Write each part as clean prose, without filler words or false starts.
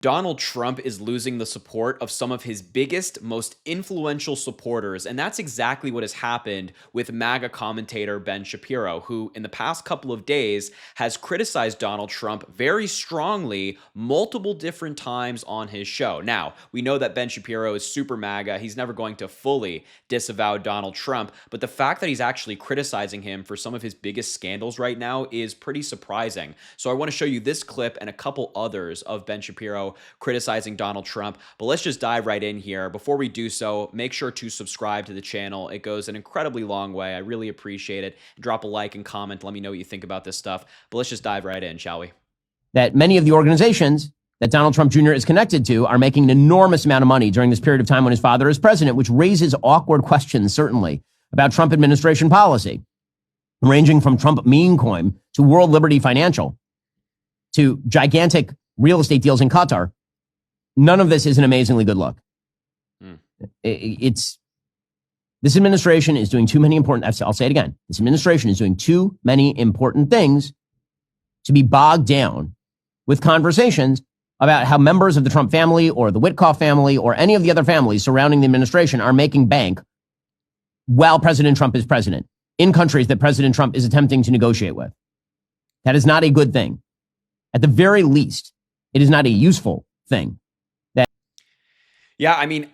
Donald Trump is losing the support of some of his biggest, most influential supporters. And that's exactly what has happened with Maga commentator Ben Shapiro, who in the past couple of days has criticized Donald Trump very strongly multiple different times on his show. Now, we know that Ben Shapiro is super Maga. He's never going to fully disavow Donald Trump. But the fact that he's actually criticizing him for some of his biggest scandals right now is pretty surprising. So I want to show you this clip and a couple others of Ben Shapiro criticizing Donald Trump. But let's just dive right in here. Before we do so, make sure to subscribe to the channel. It goes an incredibly long way. I really appreciate it. Drop a like and comment. Let me know what you think about this stuff. But let's just dive right in, shall we? That many of the organizations that Donald Trump Jr. is connected to are making an enormous amount of money during this period of time when his father is president, which raises awkward questions, certainly, about Trump administration policy, ranging from Trump meme coin to World Liberty Financial to gigantic real estate deals in Qatar. None of this is an amazingly good look. This administration is doing too many important, I'll say it again. This administration is doing too many important things to be bogged down with conversations about how members of the Trump family or the Witkoff family or any of the other families surrounding the administration are making bank while President Trump is president in countries that President Trump is attempting to negotiate with. That is not a good thing. At the very least, it is not a useful thing. Yeah, I mean,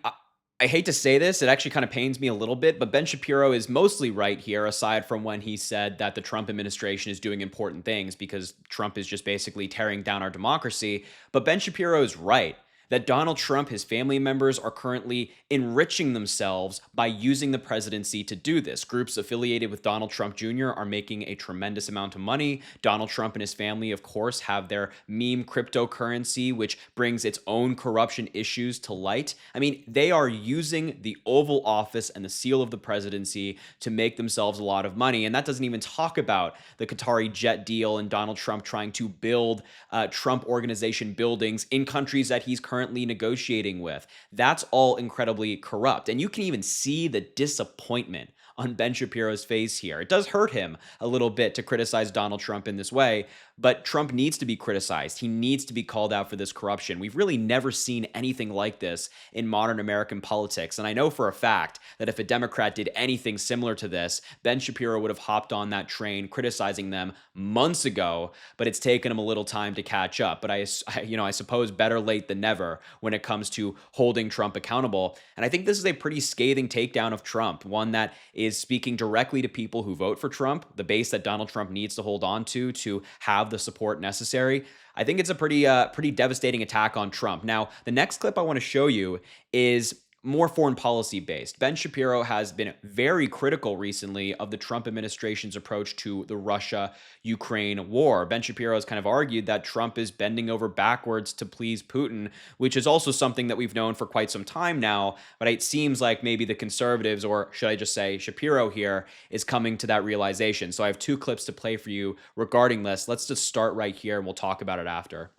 I hate to say this, it actually kind of pains me a little bit, but Ben Shapiro is mostly right here, aside from when he said that the Trump administration is doing important things because Trump is just basically tearing down our democracy. But Ben Shapiro is right that Donald Trump, his family members, are currently enriching themselves by using the presidency to do this. Groups affiliated with Donald Trump Jr. are making a tremendous amount of money. Donald Trump and his family, of course, have their meme cryptocurrency, which brings its own corruption issues to light. I mean, they are using the Oval Office and the seal of the presidency to make themselves a lot of money. And that doesn't even talk about the Qatari jet deal and Donald Trump trying to build Trump organization buildings in countries that he's currently negotiating with. That's all incredibly corrupt. And you can even see the disappointment on Ben Shapiro's face here. It does hurt him a little bit to criticize Donald Trump in this way, but Trump needs to be criticized. He needs to be called out for this corruption. We've really never seen anything like this in modern American politics. And I know for a fact that if a Democrat did anything similar to this, Ben Shapiro would have hopped on that train criticizing them months ago, but it's taken him a little time to catch up. But I suppose better late than never when it comes to holding Trump accountable. And I think this is a pretty scathing takedown of Trump, one that is speaking directly to people who vote for Trump, the base that Donald Trump needs to hold on to have the support necessary. I think it's a pretty devastating attack on Trump. Now, the next clip I want to show you is more foreign policy based. Ben Shapiro has been very critical recently of the Trump administration's approach to the Russia-Ukraine war. Ben Shapiro has kind of argued that Trump is bending over backwards to please Putin, which is also something that we've known for quite some time now. But it seems like maybe the conservatives, or should I just say Shapiro here, is coming to that realization. So I have two clips to play for you regarding this. Let's just start right here and we'll talk about it after.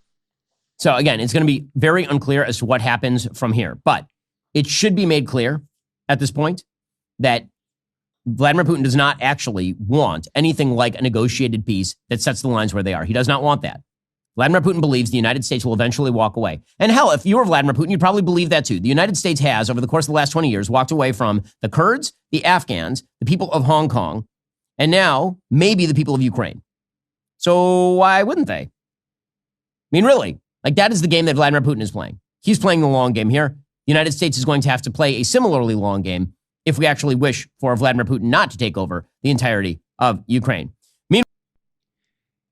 So again, it's going to be very unclear as to what happens from here, but it should be made clear at this point that Vladimir Putin does not actually want anything like a negotiated peace that sets the lines where they are. He does not want that. Vladimir Putin believes the United States will eventually walk away. And hell, if you were Vladimir Putin, you'd probably believe that too. The United States has, over the course of the last 20 years, walked away from the Kurds, the Afghans, the people of Hong Kong, and now maybe the people of Ukraine. So why wouldn't they? I mean, really, like that is the game that Vladimir Putin is playing. He's playing the long game here. The United States is going to have to play a similarly long game if we actually wish for Vladimir Putin not to take over the entirety of Ukraine.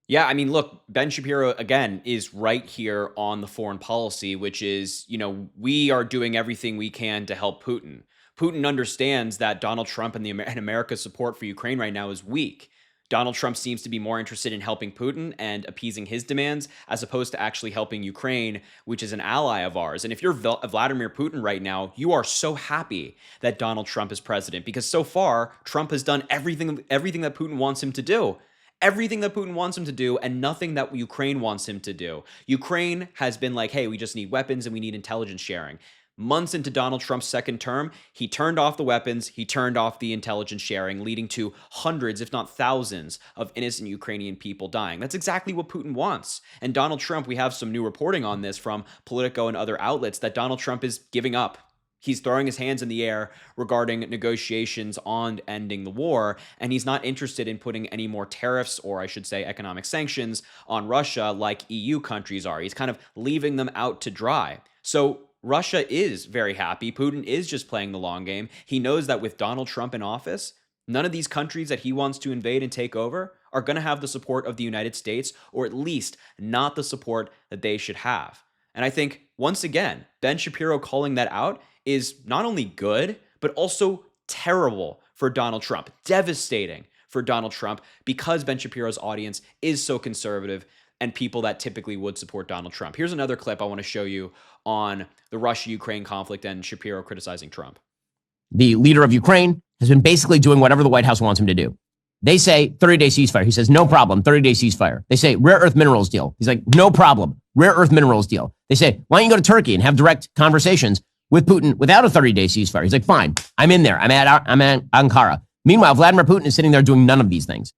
Yeah, I mean, look, Ben Shapiro, again, is right here on the foreign policy, which is, we are doing everything we can to help Putin. Putin understands that Donald Trump and America's support for Ukraine right now is weak. Donald Trump seems to be more interested in helping Putin and appeasing his demands as opposed to actually helping Ukraine, which is an ally of ours. And if you're Vladimir Putin right now, you are so happy that Donald Trump is president because so far, Trump has done everything that Putin wants him to do. Everything that Putin wants him to do and nothing that Ukraine wants him to do. Ukraine has been like, hey, we just need weapons and we need intelligence sharing. Months into Donald Trump's second term, he turned off the weapons, he turned off the intelligence sharing, leading to hundreds, if not thousands, of innocent Ukrainian people dying. That's exactly what Putin wants. And Donald Trump, we have some new reporting on this from Politico and other outlets that Donald Trump is giving up. He's throwing his hands in the air regarding negotiations on ending the war, and he's not interested in putting any more tariffs, or I should say economic sanctions, on Russia like EU countries are. He's kind of leaving them out to dry. So Russia is very happy. Putin is just playing the long game. He knows that with Donald Trump in office, none of these countries that he wants to invade and take over are going to have the support of the United States, or at least not the support that they should have. And I think, once again, Ben Shapiro calling that out is not only good, but also terrible for Donald Trump, devastating for Donald Trump, because Ben Shapiro's audience is so conservative and people that typically would support Donald Trump. Here's another clip I want to show you on the Russia-Ukraine conflict and Shapiro criticizing Trump. The leader of Ukraine has been basically doing whatever the White House wants him to do. They say 30-day ceasefire. He says, no problem, 30-day ceasefire. They say rare earth minerals deal. He's like, no problem, rare earth minerals deal. They say, why don't you go to Turkey and have direct conversations with Putin without a 30-day ceasefire? He's like, fine, I'm in there. I'm at Ankara. Meanwhile, Vladimir Putin is sitting there doing none of these things.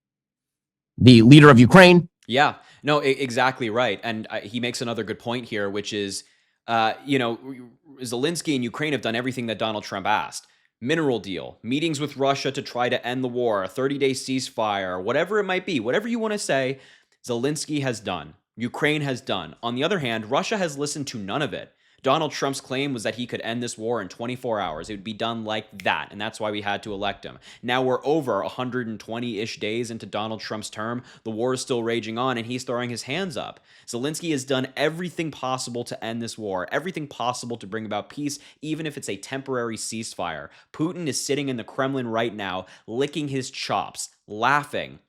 The leader of Ukraine. Yeah, no, exactly right. And he makes another good point here, which is, Zelensky and Ukraine have done everything that Donald Trump asked. Mineral deal, meetings with Russia to try to end the war, a 30-day ceasefire, whatever it might be, whatever you want to say, Zelensky has done. Ukraine has done. On the other hand, Russia has listened to none of it. Donald Trump's claim was that he could end this war in 24 hours. It would be done like that, and that's why we had to elect him. Now we're over 120-ish days into Donald Trump's term. The war is still raging on, and he's throwing his hands up. Zelensky has done everything possible to end this war, everything possible to bring about peace, even if it's a temporary ceasefire. Putin is sitting in the Kremlin right now, licking his chops, laughing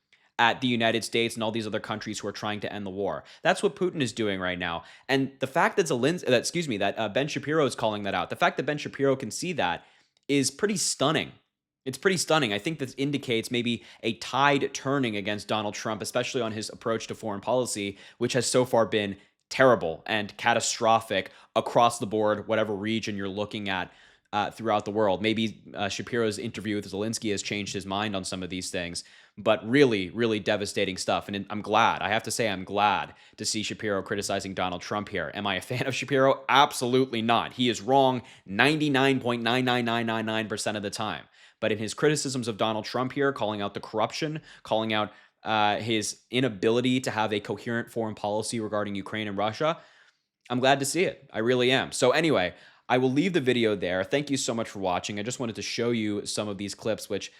at the United States and all these other countries who are trying to end the war. That's what Putin is doing right now. And the fact that Ben Shapiro is calling that out, the fact that Ben Shapiro can see that is pretty stunning. It's pretty stunning. I think this indicates maybe a tide turning against Donald Trump, especially on his approach to foreign policy, which has so far been terrible and catastrophic across the board, whatever region you're looking at throughout the world. Maybe Shapiro's interview with Zelensky has changed his mind on some of these things, but really, really devastating stuff. And I'm glad, I have to say, I'm glad to see Shapiro criticizing Donald Trump here. Am I a fan of Shapiro? Absolutely not. He is wrong 99.99999% of the time. But in his criticisms of Donald Trump here, calling out the corruption, calling out his inability to have a coherent foreign policy regarding Ukraine and Russia, I'm glad to see it. I really am. So anyway, I will leave the video there. Thank you so much for watching. I just wanted to show you some of these clips, which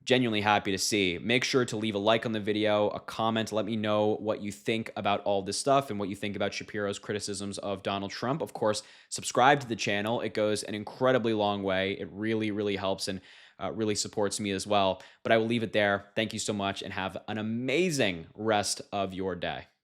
genuinely happy to see. Make sure to leave a like on the video, a comment, let me know what you think about all this stuff and what you think about Shapiro's criticisms of Donald Trump. Of course, subscribe to the channel. It goes an incredibly long way. It really, really helps and really supports me as well. But I will leave it there. Thank you so much and have an amazing rest of your day.